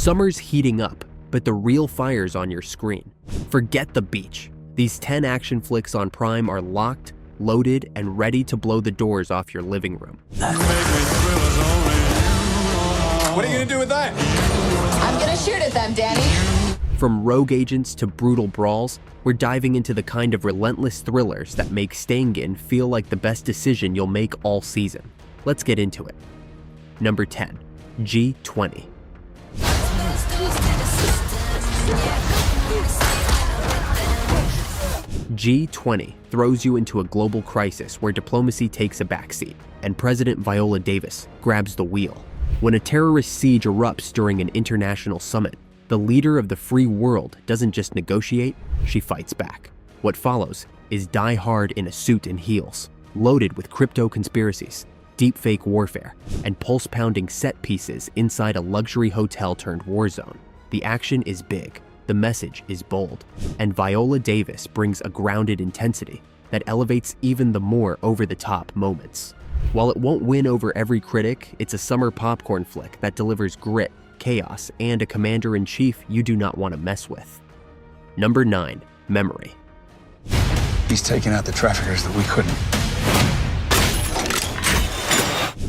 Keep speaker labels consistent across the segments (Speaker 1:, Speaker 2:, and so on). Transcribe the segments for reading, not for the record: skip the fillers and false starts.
Speaker 1: Summer's heating up, but the real fire's on your screen. Forget the beach. These 10 action flicks on Prime are locked, loaded, and ready to blow the doors off your living room.
Speaker 2: What are you gonna do with that?
Speaker 3: I'm gonna shoot at them, Danny.
Speaker 1: From rogue agents to brutal brawls, we're diving into the kind of relentless thrillers that make staying in feel like the best decision you'll make all season. Let's get into it. Number 10, G20. G20 throws you into a global crisis where diplomacy takes a backseat, and President Viola Davis grabs the wheel. When a terrorist siege erupts during an international summit, the leader of the free world doesn't just negotiate, she fights back. What follows is Die Hard in a suit and heels, loaded with crypto conspiracies, deepfake warfare, and pulse-pounding set pieces inside a luxury hotel turned war zone. The action is big, the message is bold, and Viola Davis brings a grounded intensity that elevates even the more over-the-top moments. While it won't win over every critic, it's a summer popcorn flick that delivers grit, chaos, and a commander-in-chief you do not want to mess with. Number 9, Memory.
Speaker 2: He's taking out the traffickers that we couldn't.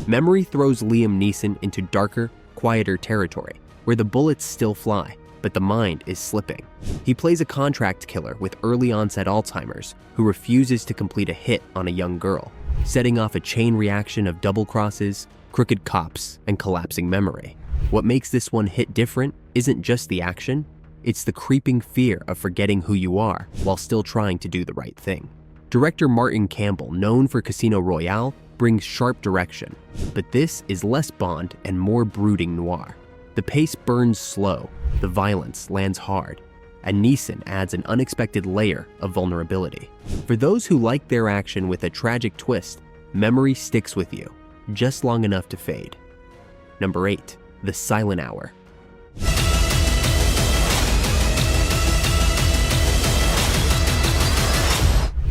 Speaker 1: Memory throws Liam Neeson into darker, quieter territory, where the bullets still fly, but the mind is slipping. He plays a contract killer with early-onset Alzheimer's who refuses to complete a hit on a young girl, setting off a chain reaction of double crosses, crooked cops, and collapsing memory. What makes this one hit different isn't just the action, it's the creeping fear of forgetting who you are while still trying to do the right thing. Director Martin Campbell, known for Casino Royale, brings sharp direction, but this is less Bond and more brooding noir. The pace burns slow, the violence lands hard, and Neeson adds an unexpected layer of vulnerability. For those who like their action with a tragic twist, Memory sticks with you, just long enough to fade. Number 8, The Silent Hour.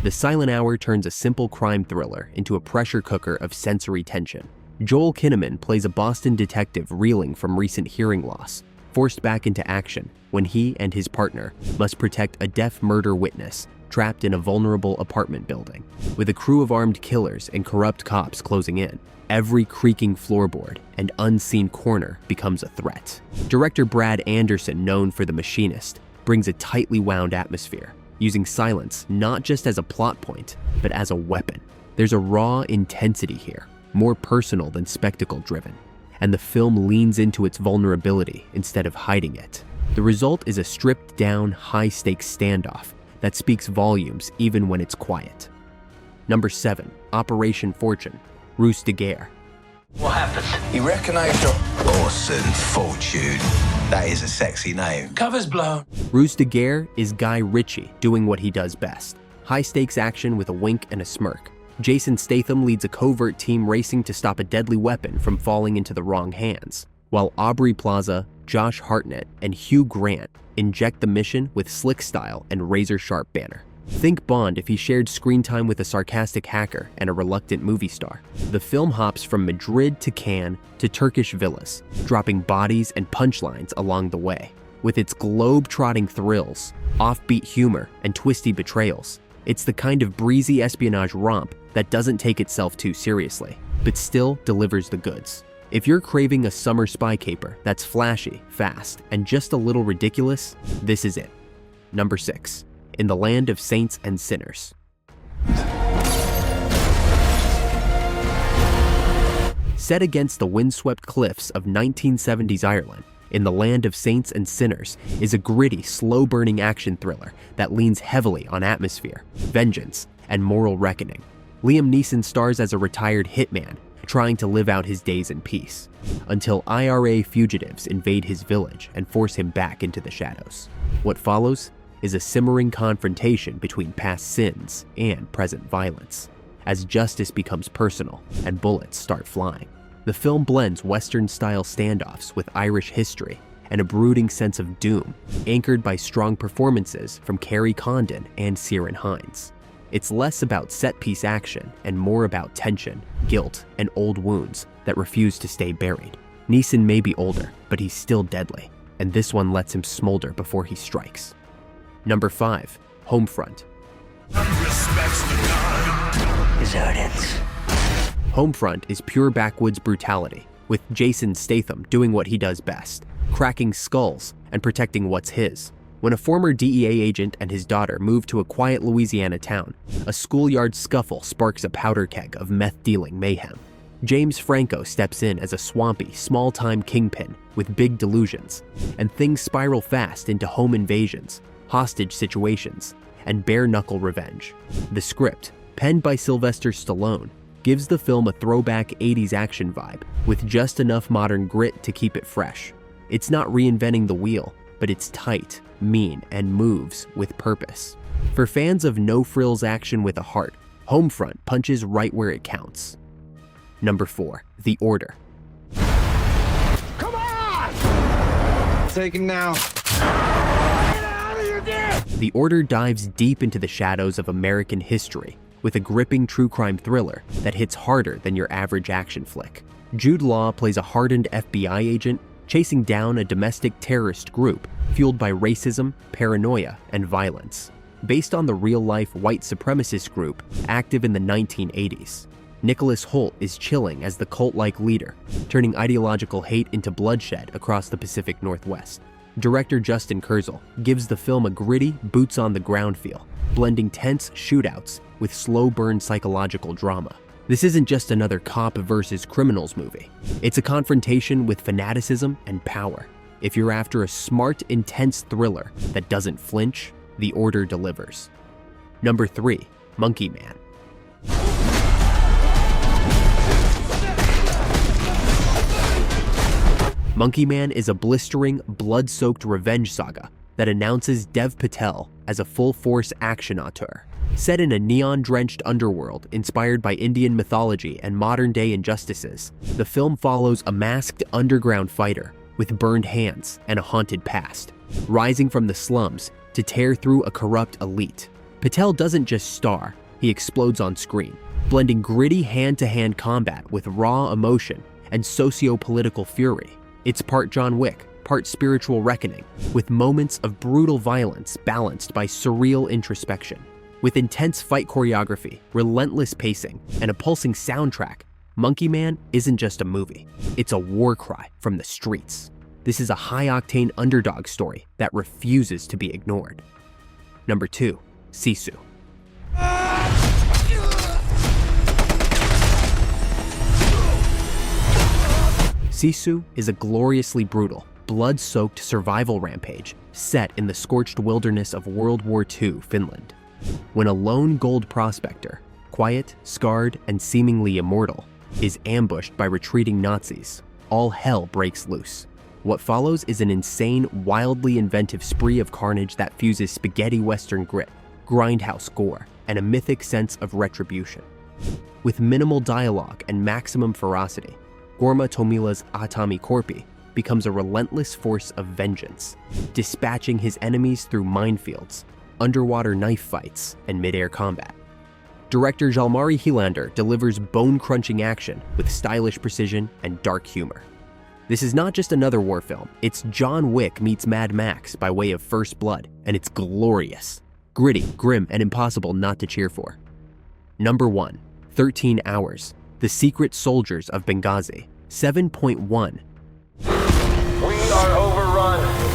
Speaker 1: The Silent Hour turns a simple crime thriller into a pressure cooker of sensory tension. Joel Kinnaman plays a Boston detective reeling from recent hearing loss, forced back into action when he and his partner must protect a deaf murder witness trapped in a vulnerable apartment building. With a crew of armed killers and corrupt cops closing in, every creaking floorboard and unseen corner becomes a threat. Director Brad Anderson, known for The Machinist, brings a tightly wound atmosphere, using silence not just as a plot point, but as a weapon. There's a raw intensity here, more personal than spectacle-driven, and the film leans into its vulnerability instead of hiding it. The result is a stripped-down, high-stakes standoff that speaks volumes even when it's quiet. Number 7, Operation Fortune, Ruse de Guerre.
Speaker 4: What happened? He recognized your Orson Fortune. That is a sexy name. Cover's blown.
Speaker 1: Ruse de Guerre is Guy Ritchie doing what he does best. High-stakes action with a wink and a smirk. Jason Statham leads a covert team racing to stop a deadly weapon from falling into the wrong hands, while Aubrey Plaza, Josh Hartnett, and Hugh Grant inject the mission with slick style and razor-sharp banter. Think Bond if he shared screen time with a sarcastic hacker and a reluctant movie star. The film hops from Madrid to Cannes to Turkish villas, dropping bodies and punchlines along the way. With its globe-trotting thrills, offbeat humor, and twisty betrayals, it's the kind of breezy espionage romp that doesn't take itself too seriously, but still delivers the goods. If you're craving a summer spy caper that's flashy, fast, and just a little ridiculous, this is it. Number 6, In the Land of Saints and Sinners. Set against the windswept cliffs of 1970s Ireland, In the Land of Saints and Sinners is a gritty, slow-burning action thriller that leans heavily on atmosphere, vengeance, and moral reckoning. Liam Neeson stars as a retired hitman trying to live out his days in peace, until IRA fugitives invade his village and force him back into the shadows. What follows is a simmering confrontation between past sins and present violence, as justice becomes personal and bullets start flying. The film blends Western-style standoffs with Irish history and a brooding sense of doom, anchored by strong performances from Kerry Condon and Ciarán Hinds. It's less about set-piece action and more about tension, guilt, and old wounds that refuse to stay buried. Neeson may be older, but he's still deadly. and this one lets him smolder before he strikes. Number 5. Homefront. Homefront is pure backwoods brutality, with Jason Statham doing what he does best, cracking skulls and protecting what's his. When a former DEA agent and his daughter move to a quiet Louisiana town, a schoolyard scuffle sparks a powder keg of meth-dealing mayhem. James Franco steps in as a swampy, small-time kingpin with big delusions, and things spiral fast into home invasions, hostage situations, and bare-knuckle revenge. The script, penned by Sylvester Stallone, gives the film a throwback 80s action vibe with just enough modern grit to keep it fresh. It's not reinventing the wheel, but it's tight, mean, and moves with purpose. For fans of no-frills action with a heart, Homefront punches right where it counts. Number 4. The Order.
Speaker 5: Come on! Take him now. Get out of here, dear!
Speaker 1: The Order dives deep into the shadows of American history with a gripping true crime thriller that hits harder than your average action flick. Jude Law plays a hardened FBI agent chasing down a domestic terrorist group fueled by racism, paranoia, and violence. Based on the real-life white supremacist group active in the 1980s, Nicholas Hoult is chilling as the cult-like leader, turning ideological hate into bloodshed across the Pacific Northwest. Director Justin Kurzel gives the film a gritty, boots-on-the-ground feel, blending tense shootouts with slow-burn psychological drama. This isn't just another cop versus criminals movie. It's a confrontation with fanaticism and power. If you're after a smart, intense thriller that doesn't flinch, The Order delivers. Number 3. Monkey Man. Monkey Man is a blistering, blood-soaked revenge saga that announces Dev Patel as a full-force action auteur. Set in a neon-drenched underworld inspired by Indian mythology and modern-day injustices, the film follows a masked underground fighter with burned hands and a haunted past, rising from the slums to tear through a corrupt elite. Patel doesn't just star, he explodes on screen, blending gritty hand-to-hand combat with raw emotion and socio-political fury. It's part John Wick, part spiritual reckoning, with moments of brutal violence balanced by surreal introspection. With intense fight choreography, relentless pacing, and a pulsing soundtrack, Monkey Man isn't just a movie. It's a war cry from the streets. This is a high-octane underdog story that refuses to be ignored. Number 2. Sisu. Sisu is a gloriously brutal, blood-soaked survival rampage set in the scorched wilderness of World War II Finland. When a lone gold prospector, quiet, scarred, and seemingly immortal, is ambushed by retreating Nazis, all hell breaks loose. What follows is an insane, wildly inventive spree of carnage that fuses spaghetti western grit, grindhouse gore, and a mythic sense of retribution. With minimal dialogue and maximum ferocity, Gorma Tomila's Atami Korpi becomes a relentless force of vengeance, dispatching his enemies through minefields, underwater knife fights, and mid-air combat. Director Jalmari Helander delivers bone-crunching action with stylish precision and dark humor. This is not just another war film, it's John Wick meets Mad Max by way of First Blood, and it's glorious. Gritty, grim, and impossible not to cheer for. Number 1. 13 Hours. The Secret Soldiers of Benghazi. 7.1.
Speaker 5: We are overrun.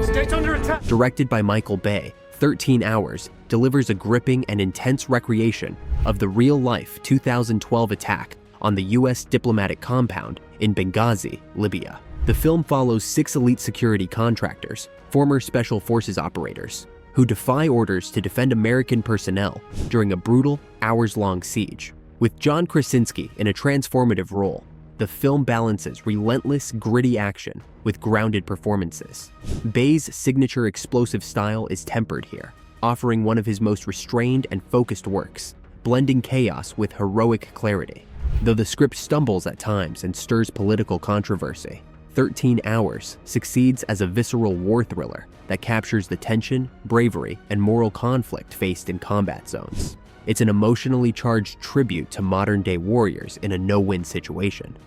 Speaker 5: State's under attack.
Speaker 1: Directed by Michael Bay, 13 Hours delivers a gripping and intense recreation of the real-life 2012 attack on the U.S. diplomatic compound in Benghazi, Libya. The film follows 6 elite security contractors, former special forces operators, who defy orders to defend American personnel during a brutal, hours-long siege. With John Krasinski in a transformative role, the film balances relentless, gritty action with grounded performances. Bay's signature explosive style is tempered here, offering one of his most restrained and focused works, blending chaos with heroic clarity. Though the script stumbles at times and stirs political controversy, 13 Hours succeeds as a visceral war thriller that captures the tension, bravery, and moral conflict faced in combat zones. It's an emotionally charged tribute to modern-day warriors in a no-win situation.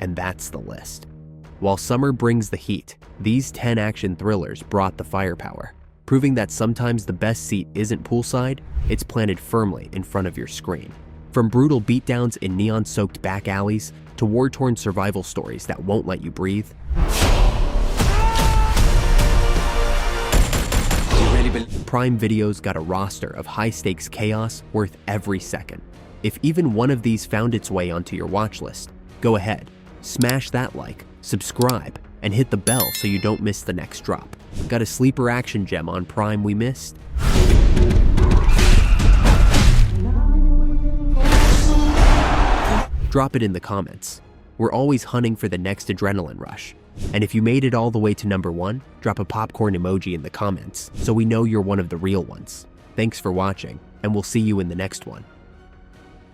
Speaker 1: and that's the list. While summer brings the heat, these 10 action thrillers brought the firepower, proving that sometimes the best seat isn't poolside, it's planted firmly in front of your screen. From brutal beatdowns in neon-soaked back alleys to war-torn survival stories that won't let you breathe, Prime Video's got a roster of high-stakes chaos worth every second. If even one of these found its way onto your watch list, go ahead, smash that like, subscribe, and hit the bell so you don't miss the next drop. Got a sleeper action gem on Prime we missed? Drop it in the comments. We're always hunting for the next adrenaline rush. And if you made it all the way to number 1, drop a popcorn emoji in the comments so we know you're one of the real ones. Thanks for watching, and we'll see you in the next one.